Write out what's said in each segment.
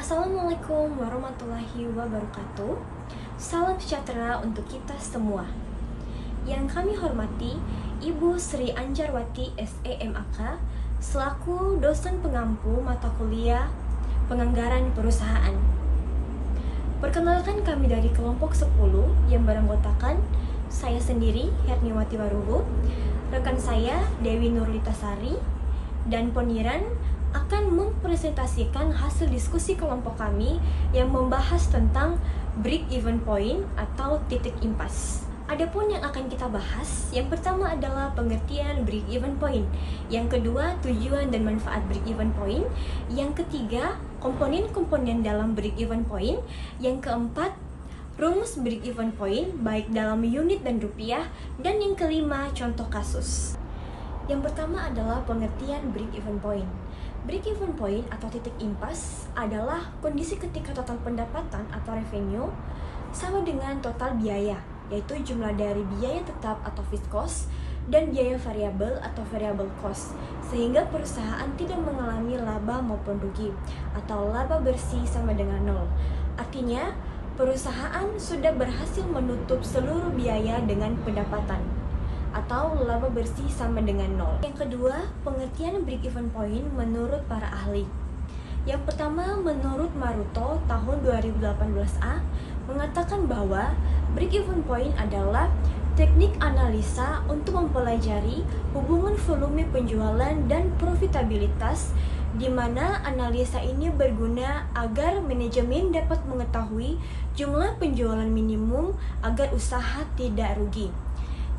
Assalamualaikum warahmatullahi wabarakatuh. Salam sejahtera untuk kita semua. Yang kami hormati Ibu Sri Anjarwati SEMAK selaku dosen pengampu mata kuliah Penganggaran Perusahaan. Perkenalkan, kami dari kelompok 10 yang beranggotakan saya sendiri, Herniwati Waruhu, rekan saya Dewi Nurlitasari, dan Poniran akan mempresentasikan hasil diskusi kelompok kami yang membahas tentang break-even point atau titik impas. Adapun yang akan kita bahas, yang pertama adalah pengertian break-even point, yang kedua tujuan dan manfaat break-even point, yang ketiga komponen-komponen dalam break-even point, yang keempat rumus break-even point baik dalam unit dan rupiah, dan yang kelima contoh kasus. Yang pertama adalah pengertian break-even point. Break-even point atau titik impas adalah kondisi ketika total pendapatan atau revenue sama dengan total biaya, yaitu jumlah dari biaya tetap atau fixed cost dan biaya variabel atau variable cost, sehingga perusahaan tidak mengalami laba maupun rugi atau laba bersih sama dengan nol. Artinya, perusahaan sudah berhasil menutup seluruh biaya dengan pendapatan, atau laba bersih sama dengan nol. Yang kedua, pengertian break-even point menurut para ahli. Yang pertama, menurut Maruto tahun 2018A mengatakan bahwa break-even point adalah teknik analisa untuk mempelajari hubungan volume penjualan dan profitabilitas, di mana analisa ini berguna agar manajemen dapat mengetahui jumlah penjualan minimum agar usaha tidak rugi.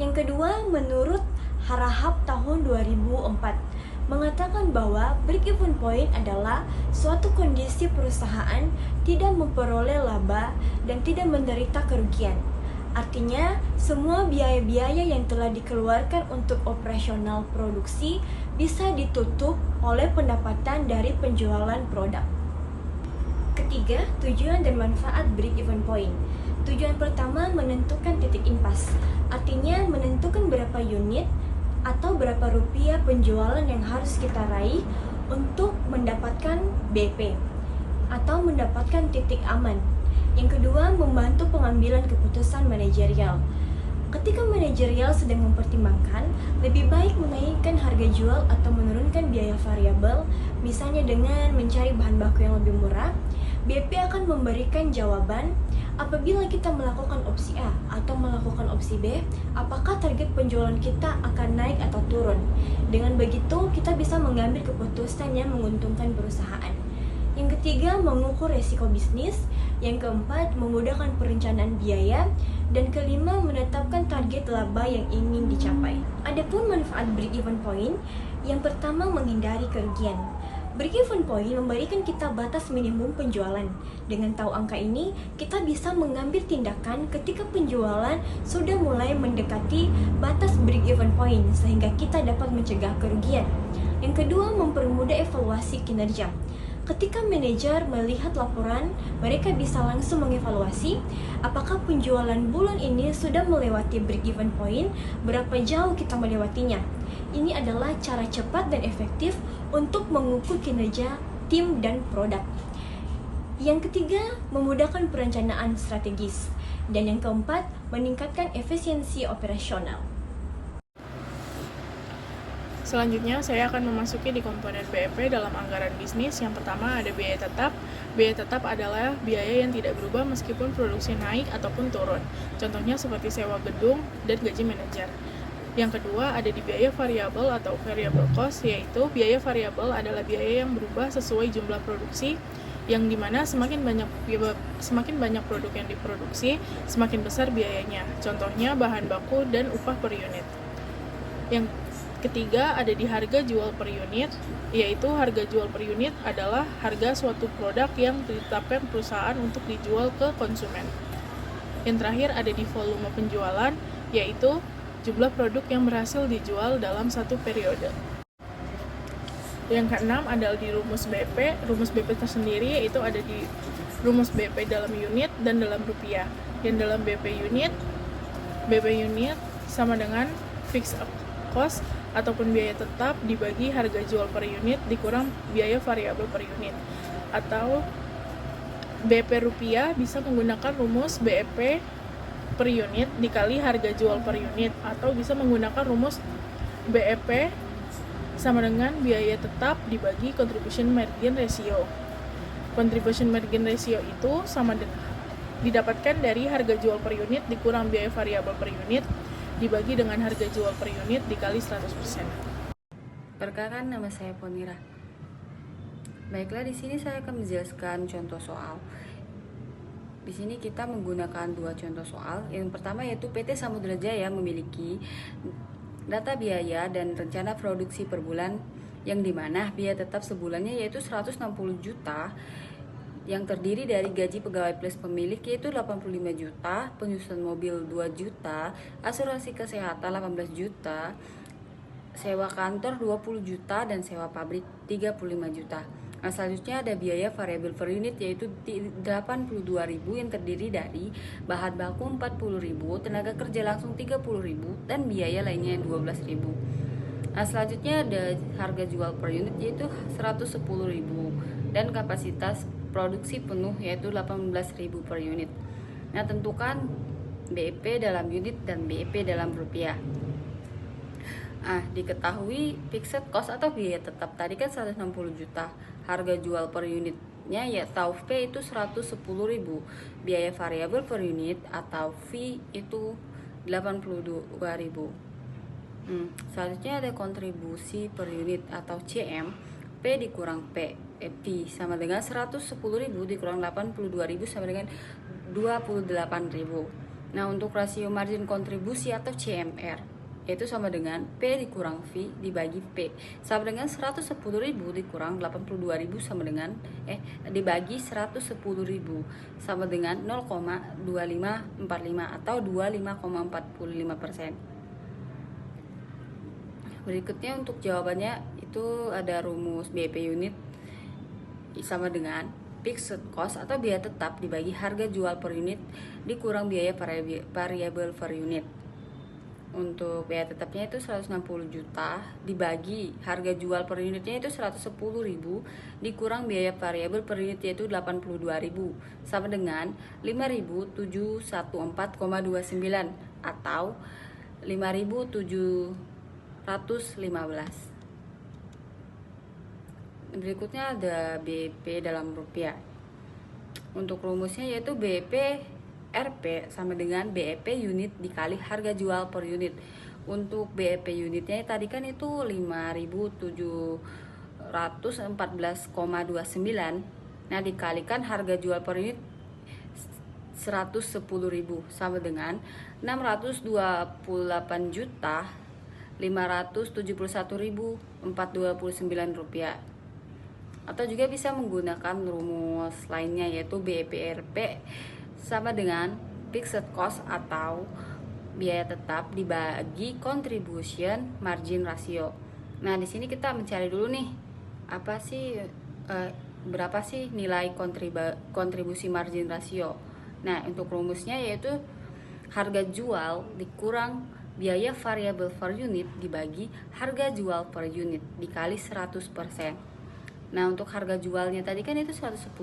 Yang kedua, menurut Harahap tahun 2004 mengatakan bahwa break-even point adalah suatu kondisi perusahaan tidak memperoleh laba dan tidak menderita kerugian. Artinya, semua biaya-biaya yang telah dikeluarkan untuk operasional produksi bisa ditutup oleh pendapatan dari penjualan produk. Ketiga, tujuan dan manfaat break-even point. Tujuan pertama menentukan titik impas, artinya menentukan berapa unit atau berapa rupiah penjualan yang harus kita raih untuk mendapatkan BP atau mendapatkan titik aman. Yang kedua, membantu pengambilan keputusan manajerial. Ketika manajerial sedang mempertimbangkan lebih baik menaikkan harga jual atau menurunkan biaya variabel, misalnya dengan mencari bahan baku yang lebih murah, BP akan memberikan jawaban apabila kita melakukan opsi A atau melakukan opsi B, apakah target penjualan kita akan naik atau turun. Dengan begitu, kita bisa mengambil keputusan yang menguntungkan perusahaan. Yang ketiga, mengukur resiko bisnis. Yang keempat, memudahkan perencanaan biaya. Dan kelima, menetapkan target laba yang ingin dicapai. Adapun manfaat break-even point, yang pertama menghindari kerugian. Break-even point memberikan kita batas minimum penjualan. Dengan tahu angka ini, kita bisa mengambil tindakan ketika penjualan sudah mulai mendekati batas break-even point, sehingga kita dapat mencegah kerugian. Yang kedua, mempermudah evaluasi kinerja. Ketika manajer melihat laporan, mereka bisa langsung mengevaluasi apakah penjualan bulan ini sudah melewati break-even point, berapa jauh kita melewatinya. Ini adalah cara cepat dan efektif untuk mengukur kinerja tim dan produk. Yang ketiga, memudahkan perencanaan strategis. Dan yang keempat, meningkatkan efisiensi operasional. Selanjutnya, saya akan memasuki di komponen BEP dalam anggaran bisnis. Yang pertama ada biaya tetap. Biaya tetap adalah biaya yang tidak berubah meskipun produksi naik ataupun turun. Contohnya seperti sewa gedung dan gaji manajer. Yang kedua ada di biaya variabel atau variable cost, yaitu biaya variabel adalah biaya yang berubah sesuai jumlah produksi, yang dimana semakin banyak produk yang diproduksi, semakin besar biayanya. Contohnya bahan baku dan upah per unit. Yang ketiga ada di harga jual per unit, yaitu harga jual per unit adalah harga suatu produk yang ditetapkan perusahaan untuk dijual ke konsumen. Yang terakhir ada di volume penjualan, yaitu jumlah produk yang berhasil dijual dalam satu periode. Yang keenam adalah di rumus BP. Rumus BP tersendiri yaitu ada di rumus BP dalam unit dan dalam rupiah. Yang dalam BP unit sama dengan fixed cost ataupun biaya tetap dibagi harga jual per unit dikurang biaya variabel per unit, atau BEP rupiah bisa menggunakan rumus BEP per unit dikali harga jual per unit, atau bisa menggunakan rumus BEP sama dengan biaya tetap dibagi contribution margin ratio. Contribution margin ratio itu sama dengan didapatkan dari harga jual per unit dikurang biaya variabel per unit dibagi dengan harga jual per unit dikali 100%. Perkenalkan, nama saya Ponira. Baiklah, di sini saya akan menjelaskan contoh soal. Di sini kita menggunakan dua contoh soal. Yang pertama yaitu PT Samudra Jaya memiliki data biaya dan rencana produksi per bulan, yang dimana biaya tetap sebulannya yaitu 160 juta, yang terdiri dari gaji pegawai plus pemilik yaitu 85 juta, penyusun mobil 2 juta, asuransi kesehatan 18 juta, sewa kantor 20 juta, dan sewa pabrik 35 juta. Nah, selanjutnya ada biaya variabel per unit yaitu 82.000 yang terdiri dari bahan baku 40.000, tenaga kerja langsung 30.000, dan biaya lainnya 12.000. Nah, selanjutnya ada harga jual per unit yaitu 110.000 dan kapasitas produksi penuh yaitu 18.000 per unit. Nah, tentukan BEP dalam unit dan BEP dalam rupiah. Diketahui fixed cost atau biaya tetap tadi kan 160 juta, harga jual per unitnya ya atau P itu 110.000, biaya variabel per unit atau V itu 82.000. Selanjutnya ada kontribusi per unit atau CM, P dikurang P, P sama dengan 110.000 dikurang 82.000 sama dengan 28.000. Nah, untuk rasio margin kontribusi atau CMR yaitu sama dengan P dikurang V dibagi P sama dengan 110.000 dikurang 82.000 sama dengan dibagi 110.000 sama dengan 0,2545 atau 25,45%. Berikutnya untuk jawabannya itu ada rumus BEP unit sama dengan fixed cost atau biaya tetap dibagi harga jual per unit dikurang biaya variabel per unit. Untuk biaya tetapnya itu 160 juta dibagi harga jual per unitnya itu 110.000 dikurang biaya variabel per unit yaitu 82.000 sama dengan 5.714,29 atau 5.715. Berikutnya ada BEP dalam rupiah. Untuk rumusnya yaitu BEP RP sama dengan BEP unit dikali harga jual per unit. Untuk BEP unitnya tadi kan itu 5.714,29. Nah, dikalikan harga jual per unit 110.000 sama dengan 628 juta 571.429 rupiah. Atau juga bisa menggunakan rumus lainnya yaitu BEP RP sama dengan fixed cost atau biaya tetap dibagi contribution margin ratio. Nah, di sini kita mencari dulu nih berapa sih nilai kontribusi margin ratio. Nah, untuk rumusnya yaitu harga jual dikurang biaya variabel per unit dibagi harga jual per unit dikali 100%. Nah, untuk harga jualnya tadi kan itu 110.000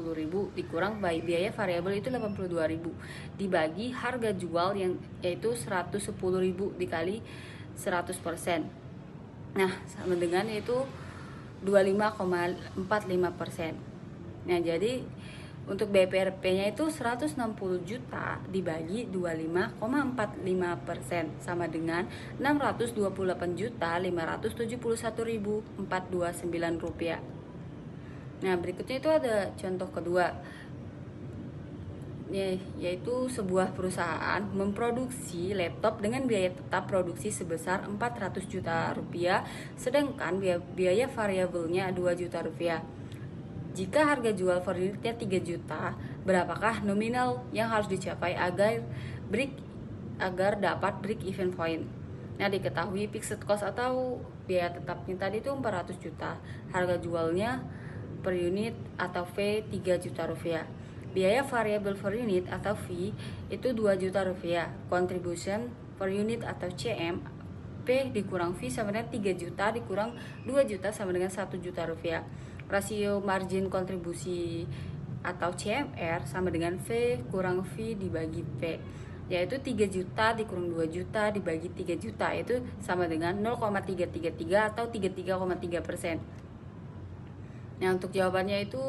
dikurang biaya variabel itu 82.000 dibagi harga jual yang yaitu 110.000 dikali 100%. Nah, sama dengan yaitu 25,45%. Nah, jadi untuk BPRP-nya itu 160 juta dibagi 25,45% sama dengan 628.571.429 rupiah. Nah, berikutnya itu ada contoh kedua, yaitu sebuah perusahaan memproduksi laptop dengan biaya tetap produksi sebesar 400 juta rupiah, sedangkan biaya variabelnya 2 juta rupiah. Jika harga jual per unitnya 3 juta, berapakah nominal yang harus dicapai agar dapat break even point? Nah, diketahui fixed cost atau biaya tetapnya tadi itu 400 juta, harga jualnya per unit atau V 3 juta rupiah. Biaya variabel per unit atau V itu 2 juta rupiah. Contribution per unit atau CM P dikurang V sama dengan 3 juta dikurang 2 juta sama dengan 1 juta rupiah. Rasio margin kontribusi atau CMR sama dengan V kurang V dibagi V, yaitu 3 juta dikurang 2 juta dibagi 3 juta itu sama dengan 0,333 atau 33,3%. Nah, untuk jawabannya itu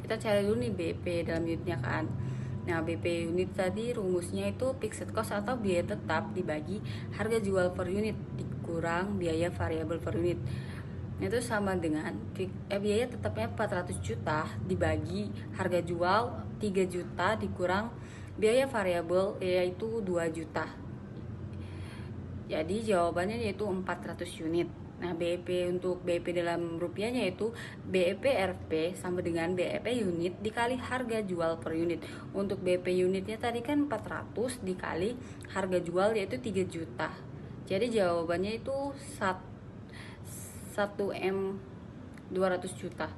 kita cari dulu nih BP dalam unitnya kan. Nah, BP unit tadi rumusnya itu fixed cost atau biaya tetap dibagi harga jual per unit dikurang biaya variabel per unit. Itu sama dengan biaya tetapnya 400 juta dibagi harga jual 3 juta dikurang biaya variabel yaitu 2 juta. Jadi jawabannya yaitu 400 unit. Nah, BEP untuk BEP dalam rupiahnya yaitu BEP RP sama dengan BEP unit dikali harga jual per unit. Untuk BEP unitnya tadi kan 400 dikali harga jual yaitu 3 juta. Jadi jawabannya itu 1M 200 juta.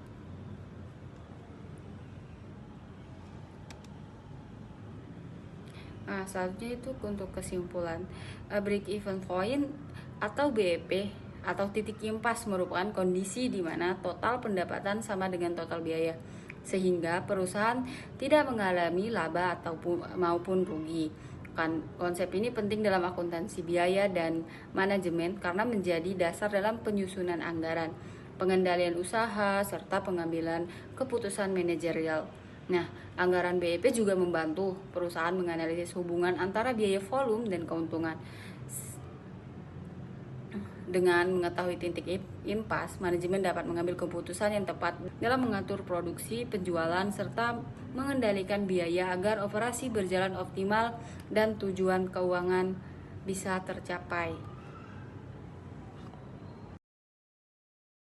Nah, selanjutnya itu untuk kesimpulan. Break even point atau BEP atau titik impas merupakan kondisi di mana total pendapatan sama dengan total biaya, sehingga perusahaan tidak mengalami laba maupun rugi. Konsep ini penting dalam akuntansi biaya dan manajemen karena menjadi dasar dalam penyusunan anggaran, pengendalian usaha, serta pengambilan keputusan manajerial. Nah, anggaran BEP juga membantu perusahaan menganalisis hubungan antara biaya volume dan keuntungan. Dengan mengetahui titik impas, manajemen dapat mengambil keputusan yang tepat dalam mengatur produksi, penjualan, serta mengendalikan biaya agar operasi berjalan optimal dan tujuan keuangan bisa tercapai.